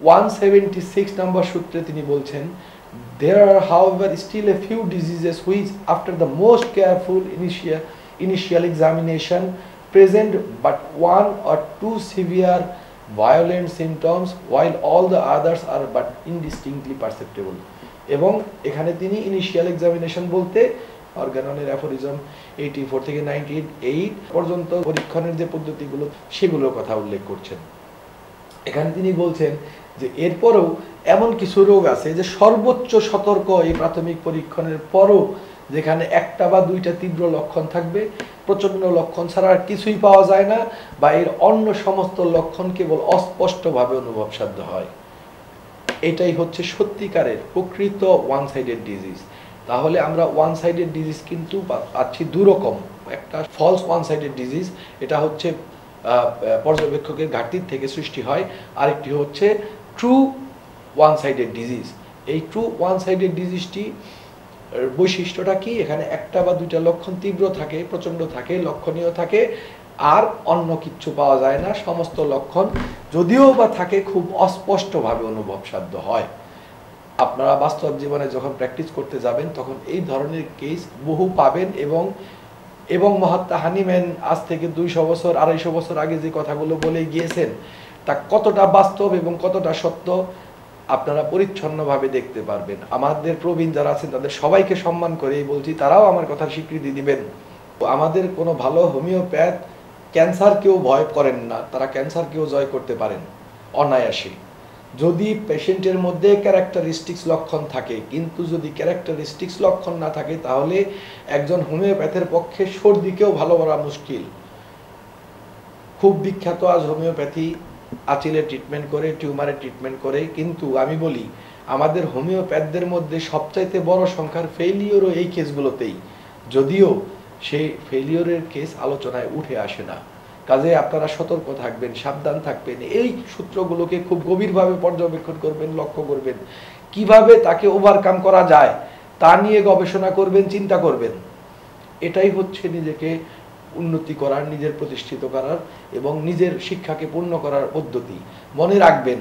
176 নম্বর সূত্রে তিনি বলছেন, there are however still a few diseases which after the most careful initial examination present but one or two severe violent symptoms while all the others are but indistinctly perceptible। এবং এখানে তিনি initial examination বলতে অর্গাননের aphorism 84 থেকে 98 পর্যন্ত পরীক্ষণের যে পদ্ধতিগুলো সেগুলোর কথা উল্লেখ করছেন। এখানে তিনি বলছেন যে এরপরও এমন কিছু রোগ আছে যে সর্বোচ্চ সতর্ক এই প্রাথমিক পরীক্ষণের পরও যেখানে একটা বা দুইটা তীব্র লক্ষণ থাকবে, প্রচন্ড লক্ষণ ছাড়া আর কিছুই পাওয়া যায় না, বা এর অন্য সমস্ত লক্ষণ কেবল অস্পষ্টভাবে অনুভবসাধ্য হয়। এটাই হচ্ছে সত্যিকারের প্রকৃত ওয়ান সাইডেড ডিজিজ। তাহলে আমরা ওয়ান সাইডেড ডিজিজ কিন্তু পাচ্ছি দুরকম। একটা ফলস ওয়ান সাইডেড ডিজিজ, এটা হচ্ছে পর্যবেক্ষকের ঘাটতির থেকে সৃষ্টি হয়। আরেকটি হচ্ছে ট্রু ওয়ান সাইডেড ডিজিজ। এই ট্রু ওয়ান সাইডেড ডিজিজটি বৈশিষ্ট্যটা কি? এখানে একটা বা দুইটা লক্ষণ তীব্র থাকে, প্রচণ্ড থাকে, লক্ষণীয় থাকে, আর অন্য কিচ্ছু পাওয়া যায় না। সমস্ত লক্ষণ যদিও বা থাকে খুব অস্পষ্টভাবে অনুভবসাধ্য হয়। আপনারা বাস্তব জীবনে যখন প্র্যাকটিস করতে যাবেন তখন এই ধরনের কেস বহু পাবেন। এবং মহাত্মা হানিম্যান আজ থেকে 200 বছর 250 বছর আগে যে কথাগুলো বলে গিয়েছেন তা কতটা বাস্তব এবং কতটা সত্য আপনারা পরিচ্ছন্নভাবে দেখতে পারবেন। আমাদের প্রবীণ যারা আছেন তাদের সবাইকে সম্মান করেই বলছি, তারাও আমার কথার স্বীকৃতি দিবেন। আমাদের কোনো ভালো হোমিওপ্যাথ ক্যান্সারকেও ভয় করেন না, তারা ক্যান্সারকেও জয় করতে পারেন অনায়াসে, যদি পেশেন্টের মধ্যে ক্যারেক্টারিস্টিক্স লক্ষণ থাকে। কিন্তু যদি ক্যারেক্টারিস্টিক্স লক্ষণ না থাকে তাহলে একজন হোমিওপ্যাথের পক্ষে সর্দিকেও ভালো করা মুশকিল। খুব বিখ্যাত আজ হোমিওপ্যাথি আঁচিলে ট্রিটমেন্ট করে, টিউমারে ট্রিটমেন্ট করে, কিন্তু আমি বলি আমাদের হোমিওপ্যাথদের মধ্যে সবচাইতে বড় সংখ্যার ফেইলিওরও এই কেসগুলোতেই, যদিও সেই ফেইলিওরের কেস আলোচনায় উঠে আসে না। কাজে আপনারা সতর্ক থাকবেন, সাবধান থাকবেন, এই সূত্রগুলোকে খুব গভীরভাবে পর্যবেক্ষণ করবেন, লক্ষ্য করবেন, কিভাবে তাকে ওভারকাম করা যায় তা নিয়ে গবেষণা করবেন, চিন্তা করবেন। এটাই হচ্ছে নিজেকে উন্নতি করার, নিজের প্রতিষ্ঠিত করার এবং নিজের শিক্ষাকে পূর্ণ করার পদ্ধতি। মনে রাখবেন,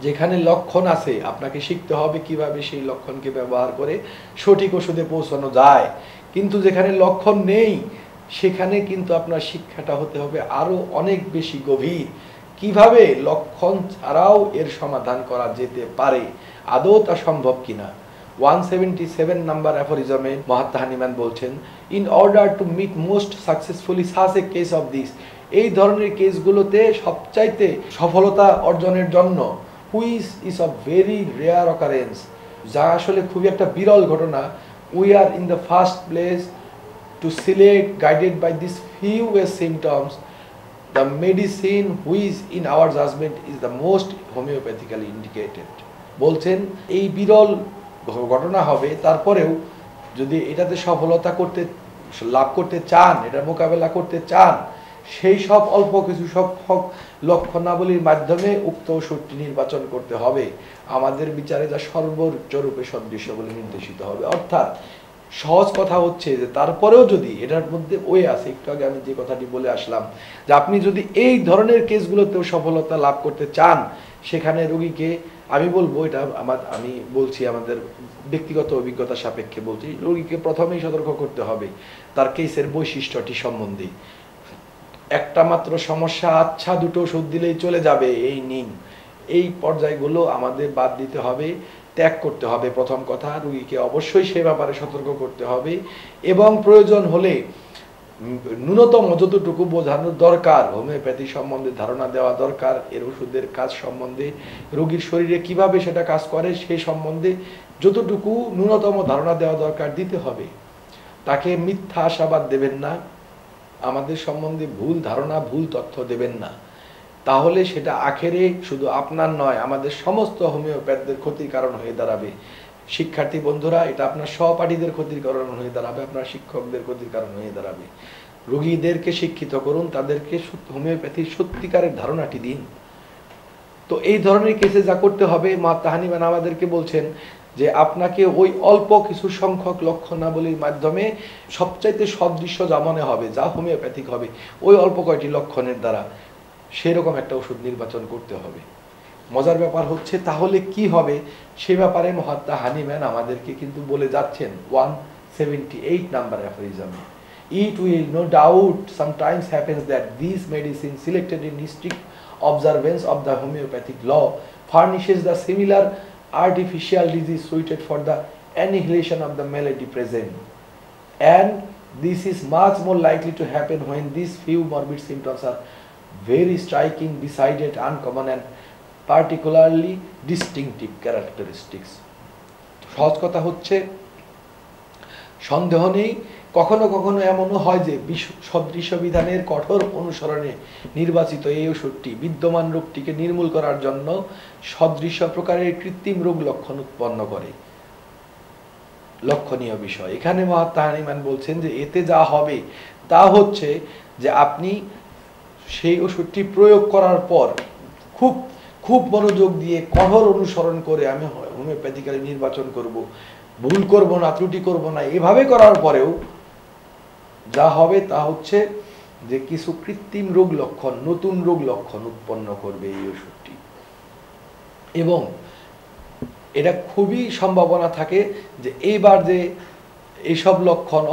যেখানে লক্ষণ আছে আপনাকে শিখতে হবে কিভাবে সেই লক্ষণকে ব্যবহার করে সঠিক ওষুধে পৌঁছানো যায়। কিন্তু যেখানে লক্ষণ নেই সেখানে কিন্তু আপনার শিক্ষাটা হতে হবে আরো অনেক বেশি গভীর। কিভাবে লক্ষণ ছাড়াও এর সমাধান করা যেতে পারে, আদৌ তা সম্ভব কিনা। 177 নাম্বার অ্যাফোরিজমে মহাত্মা হানিম্যান বলছেন, in order to meet most successfully such a case of this, এই ধরনের কেসগুলোতে সবচাইতে সফলতা অর্জনের জন্য, which is of very rare occurrence, যা আসলে খুবই একটা বিরল ঘটনা, we are in the first place to select, guided by these few symptoms, the medicine which in our judgment is the most homeopathically indicated। বলছেন এই বিরল ঘটনা হবে, তারপরেও যদি এটাতে সফলতা লাভ করতে চান, এটা মোকাবেলা করতে চান, সেই সব অল্প কিছু সংখ্যক লক্ষণাবলীর মাধ্যমে উক্ত ওষুধটি নির্বাচন করতে হবে। আমাদের বিচারে যা সর্বোচ্চ রূপে সদৃশ্য বলে নির্দেশিত হবে। অর্থাৎ সহজ কথা হচ্ছে যে তারপরেও যদি এটার মধ্যে ওই আছে, একটু আগে আমি যে কথাটি বলে আসলাম, যে আপনি যদি এই ধরনের কেসগুলোতেও সফলতা লাভ করতে চান, সেখানে রোগীকে আমি বলবো, এটা আমি বলছি আমাদের ব্যক্তিগত অভিজ্ঞতা সাপেক্ষে বলছি, রোগীকে প্রথমেই সতর্ক করতে হবে তার কেসের বৈশিষ্ট্যটি সম্বন্ধে। একটা মাত্র সমস্যা, আচ্ছা দুটো ওষুধ দিলেই চলে যাবে, এই নিন, এই পর্যায়গুলো আমাদের বাদ দিতে হবে, ত্যাগ করতে হবে। প্রথম কথা, রোগীকে অবশ্যই সে ব্যাপারে সতর্ক করতে হবে এবং প্রয়োজন হলে ন্যূনতম যতটুকু বোঝানোর দরকার, হোমিওপ্যাথি সম্বন্ধে ধারণা দেওয়া দরকার, এর ওষুধের কাজ সম্বন্ধে, রোগীর শরীরে কিভাবে সেটা কাজ করে সেই সম্বন্ধে যতটুকু ন্যূনতম ধারণা দেওয়া দরকার দিতে হবে। তাকে মিথ্যা আশাবাদ দেবেন না, আমাদের সম্বন্ধে ভুল ধারণা, ভুল তথ্য দেবেন না। তাহলে সেটা আখেরে শুধু আপনার নয়, আমাদের সমস্ত হোমিওপ্যাথদের ক্ষতির কারণ হয়ে দাঁড়াবে। শিক্ষার্থী বন্ধুরা, এটা আপনার সহপাঠীদের ক্ষতির কারণ হয়ে দাঁড়াবে, আপনার শিক্ষকদের ক্ষতির কারণ হয়ে দাঁড়াবে। রোগীদেরকে শিক্ষিত করুন, তাদেরকে হোমিওপ্যাথির সত্যিকারের ধারণাটি দিন। তো এই ধরনের কেসে যা করতে হবে, মহাত্মা হানিম্যান আমাদেরকে বলছেন যে আপনাকে ওই অল্প কিছু সংখ্যক লক্ষণাবলীর মাধ্যমে সবচাইতে সদৃশ্য যা মনে হবে, যা হোমিওপ্যাথিক হবে, ওই অল্প কয়টি লক্ষণের দ্বারা সেরকম একটা ওষুধ নির্বাচন করতে হবে। মজার ব্যাপার হচ্ছে তাহলে কি হবে সে ব্যাপারে মহাত্মা হানিম্যান আমাদেরকে কিন্তু বলে যাচ্ছেন 178 number অ্যাফোরিজমে। It will no doubt sometimes happens that these medicines selected in strict observance of the homeopathic law furnishes the similar artificial disease suited for the annihilation of the malady present, and this is much more likely to happen when these few morbid symptoms are very striking, decided, uncommon and particularly distinctive characteristics. সহজ কথা হচ্ছে সন্দেহ নেই কখনো কখনো এমনও হয় যে সদৃশ বিধানের কঠোর অনুসরণে নির্বাচিত এই ওষুধটি বিদ্যমান রোগটিকে নির্মূল করার জন্য সদৃশ প্রকারের কৃত্রিম রোগ লক্ষণ উৎপন্ন করে। লক্ষণীয় বিষয় এখানে মহাত্মা হানিম্যান বলছেন যে এতে যা হবে তা হচ্ছে যে আপনি সেই ওষুধটি প্রয়োগ করার পর খুব খুব মনোযোগ দিয়ে কঠোর অনুসরণ করে আমি হোমিওপ্যাথিক্যালি নির্বাচন করব, ভুল করব না, ত্রুটি করব না, এভাবে করার পরেও যা হবে তা হচ্ছে যে কিছু কৃত্রিম রোগ লক্ষণ, নতুন রোগ লক্ষণ উৎপন্ন করবে এই ওষুধটি। এবং এটা খুবই সম্ভাবনা থাকে যে এইবার যে এইসব লক্ষণ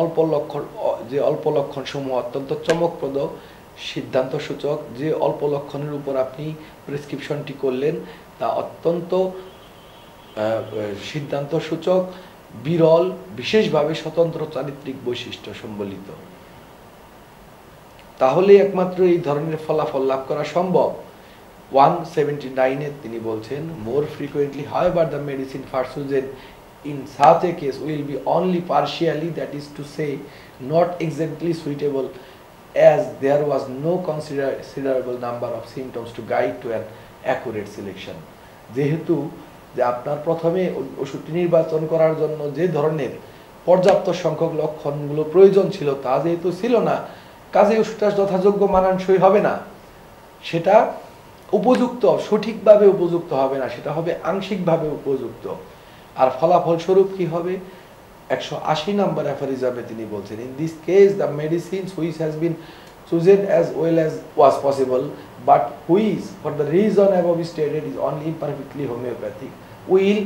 অল্প লক্ষণ সমূহ অত্যন্ত চমকপ্রদ, সিদ্ধান্ত সূচক, যে অল্প লক্ষণের উপর আপনি প্রেসক্রিপশনটি করলেন তা অত্যন্ত সিদ্ধান্ত সূচক, বিরল, বিশেষভাবে স্বতন্ত্র চারিত্রিক বৈশিষ্ট্য সম্বলিত, তাহলে একমাত্র এই ধরনের ফলাফল লাভ করা সম্ভব। 179 তিনি বলছেন more frequently however the medicine pursued in such a case will be only partially, that is to say not exactly suitable, as there was no considerable number of symptoms to guide to an accurate selection. যেহেতু যে আপনার প্রথমে ওষুধটি নির্বাচন করার জন্য যে ধরনের পর্যাপ্ত সংখ্যক লক্ষণগুলো প্রয়োজন ছিল তা যেহেতু ছিল না, কাজে ওষুধটা যথাযোগ্য মানানসই হবে না, সেটা উপযুক্ত, সঠিকভাবে উপযুক্ত হবে না, সেটা হবে আংশিকভাবে উপযুক্ত। আর ফলাফল স্বরূপ কি হবে? 180 নম্বর অ্যাফোরিজমে তিনি বলছেন in this case the medicines which has been chosen as well as was possible but which for the reason above stated is only imperfectly homeopathic will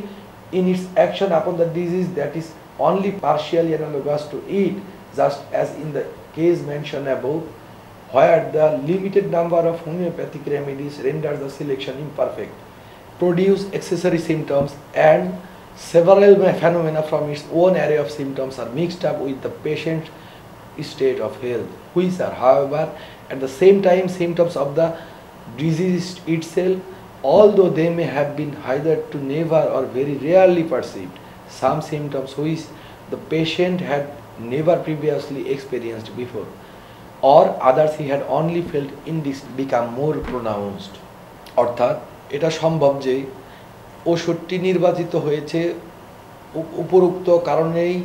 in its action upon the disease that is only partially analogous to it, just as in the case mentioned above where the limited number of homeopathic remedies renders the selection imperfect, produce accessory symptoms, and several phenomena from its own array of symptoms are mixed up with the patient's state of health, which are however at the same time symptoms of the disease itself, although they may have been either to never or very rarely perceived. Some symptoms which the patient had never previously experienced before, or others he had only felt in this become more pronounced. অর্থাৎ এটা সম্ভব যে ওষুধটি নির্বাচিত হয়েছে উপরোক্ত কারণেই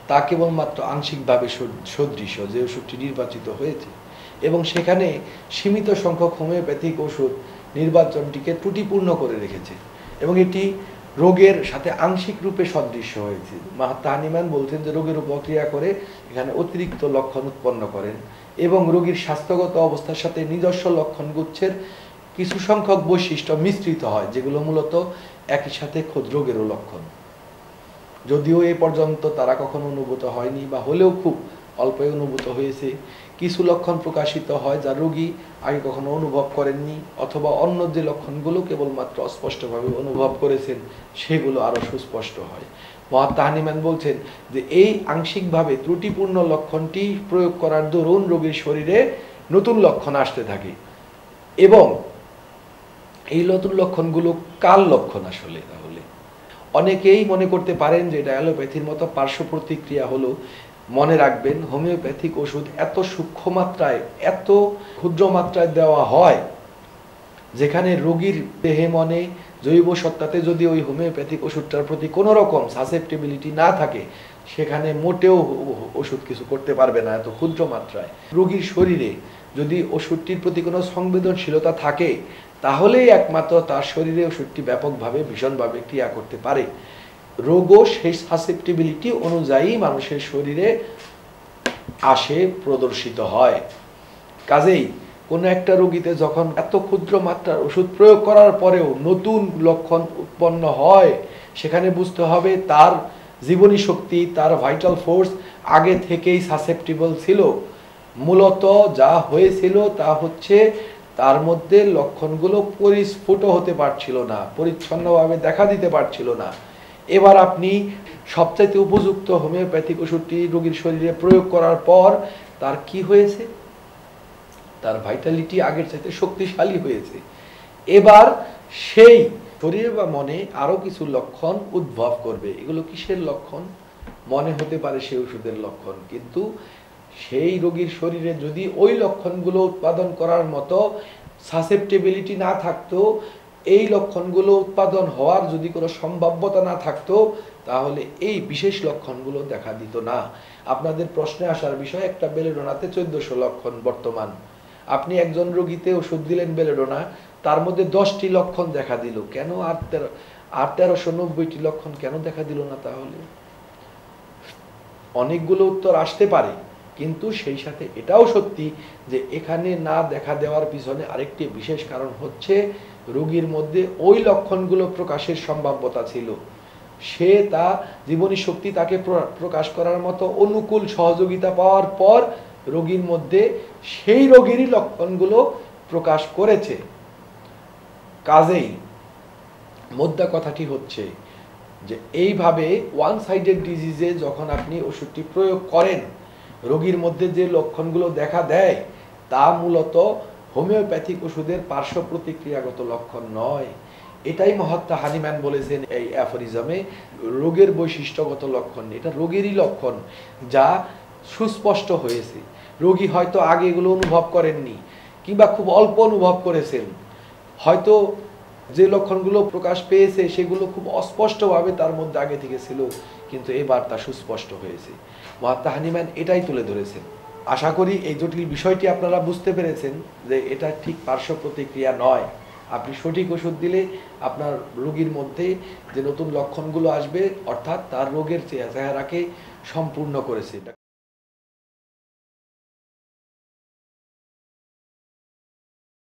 তা কেবলমাত্র আংশিকভাবে সদৃশ যে ওষুধটি নির্বাচিত হয়েছে, এবং সেখানে সীমিত সংখ্যক হোমিওপ্যাথিক ওষুধ নির্বাচনটিকে ত্রুটিপূর্ণ করে রেখেছে এবং এটি রোগের সাথে আংশিক রূপে সদৃশ্য হয়েছে। মহাত্মা হানিম্যান বলছেন যে রোগের উপর ক্রিয়া করে এখানে অতিরিক্ত লক্ষণ উৎপন্ন করেন এবং রোগীর স্বাস্থ্যগত অবস্থার সাথে নিজস্ব লক্ষণগুচ্ছের কিছু সংখ্যক বৈশিষ্ট্য মিশ্রিত হয়, যেগুলো মূলত একই সাথে খোদ রোগেরও লক্ষণ, যদিও এ পর্যন্ত তারা কখনো অনুভূত হয়নি বা হলেও খুব অল্পই অনুভূত হয়েছে। কিছু লক্ষণ প্রকাশিত হয় যা রোগী আগে কখনো অনুভব করেননি, অথবা অন্য যে লক্ষণগুলো কেবলমাত্র অস্পষ্টভাবে অনুভব করেছেন সেগুলো আরো সুস্পষ্ট হয়। মহাত্মা হানিম্যান বলছেন যে এই আংশিকভাবে ত্রুটিপূর্ণ লক্ষণটি প্রয়োগ করার দরুন রোগীর শরীরে নতুন লক্ষণ আসতে থাকে, এবং এই নতুন লক্ষণগুলো কাল লক্ষণ আসলে। তাহলে অনেকেই মনে করতে পারেন যে এটা অ্যালোপ্যাথির মতো পার্শ্ব প্রতিক্রিয়া হলো। মনে রাখবেন হোমিওপ্যাথিক ওষুধ এত সূক্ষ্ম মাত্রায়, এত ক্ষুদ্র মাত্রায় দেওয়া হয়, যেখানে রোগীর দেহে মনে জৈব সত্তাতে যদি ওই হোমিওপ্যাথিক ওষুধটার প্রতি কোনো রকম সাসেপ্টেবিলিটি না থাকে, সেখানে মোটেও ওষুধ কিছু করতে পারবে না এত ক্ষুদ্র মাত্রায়। রোগীর শরীরে যদি ওষুধটির প্রতি কোনো সংবেদনশীলতা থাকে, তাহলেই একমাত্র তার শরীরে ওষুধটি ব্যাপকভাবে ভীষণভাবে ক্রিয়া করতে পারে। রোগও সেই সাসেপ্টেবিলিটি অনুযায়ী মানুষের শরীরে আসে, প্রদর্শিত হয়। কাজেই কোনো একটা রোগীতে যখন এত ক্ষুদ্র মাত্রার ওষুধ প্রয়োগ করার পরেও নতুন লক্ষণ উৎপন্ন হয়, সেখানে বুঝতে হবে তার জীবনী শক্তি, তার ভাইটাল ফোর্স আগে থেকেই সাসেপ্টিবল ছিল। মূলত যা হয়েছিল তা হচ্ছে তার মধ্যে লক্ষণগুলো পরিস্ফুট হতে পারছিল না, পরিচ্ছন্নভাবে দেখা দিতে পারছিল না। এবার আপনি সবচাইতে উপযুক্ত হোমিওপ্যাথিক ওষুধটি রোগীর শরীরে প্রয়োগ করার পর তার কি হয়েছে? তার ভাইটালিটি আগের চাইতে শক্তিশালী হয়েছে। এবার সেই শরীর বা মনে আরো কিছু লক্ষণ উদ্ভব করবে। এগুলো কিসের লক্ষণ? মনে হতে পারে সেই ওষুধের লক্ষণ, কিন্তু সেই রোগীর শরীরে যদি ওই লক্ষণগুলো উৎপাদন করার মতো সাসেপ্টেবিলিটি না থাকতো, এই লক্ষণগুলো উৎপাদন হওয়ার যদি কোনো সম্ভাব্যতা না থাকতো, তাহলে এই বিশেষ লক্ষণগুলো দেখা দিত না। আপনাদের প্রশ্নে আসার বিষয়, একটা বেলেডোনাতে 1400 লক্ষণ বর্তমান। আপনি একজন রোগীতে ওষুধ দিলেন বেলেডোনা, তার মধ্যে 10টি লক্ষণ দেখা দিল, কেন আর 1390টি লক্ষণ কেন দেখা দিল না? তাহলে অনেকগুলো উত্তর আসতে পারে, কিন্তু সেই সাথে এটাও সত্যি যে এখানে না দেখা দেওয়ার পিছনে আরেকটি বিশেষ কারণ হচ্ছে রোগীর মধ্যে ওই লক্ষণগুলো প্রকাশের সম্ভাব্যতা ছিল। সে তা জীবনী শক্তি তাকে প্রকাশ করার মতো অনুকূল সহযোগিতা পাওয়ার পর রোগীর মধ্যে সেই রোগীরই লক্ষণগুলো প্রকাশ করেছে। কাজেই মোদ্দা কথাটি হচ্ছে যে এইভাবে ওয়ান সাইডেড ডিজিজে যখন আপনি ওষুধটি প্রয়োগ করেন, রোগীর মধ্যে যে লক্ষণগুলো দেখা দেয় তা মূলত হোমিওপ্যাথিক ওষুধের পার্শ্ব প্রতিক্রিয়াগত লক্ষণ নয়। এটাই মহাত্মা হানিম্যান বলেছেন এই অ্যাফোরিজমে, রোগের বৈশিষ্ট্যগত লক্ষণ। এটা রোগেরই লক্ষণ যা সুস্পষ্ট হয়েছে। রোগী হয়তো আগে এগুলো অনুভব করেননি, কিংবা খুব অল্প অনুভব করেছেন, হয়তো যে লক্ষণগুলো প্রকাশ পেয়েছে সেগুলো খুব অস্পষ্টভাবে তার মধ্যে আগে থেকে ছিল, কিন্তু এবার তা সুস্পষ্ট হয়েছে। মহাত্মা হানিম্যান এটাই তুলে ধরেছেন। আশা করি এই জটিল বিষয়টি আপনারা বুঝতে পেরেছেন যে এটা ঠিক পার্শ্ব প্রতিক্রিয়া নয়। আপনি সঠিক ওষুধ দিলে আপনার রোগীর মধ্যে যে নতুন লক্ষণগুলো আসবে, অর্থাৎ তার রোগের চেহারাকে সম্পূর্ণ করেছে।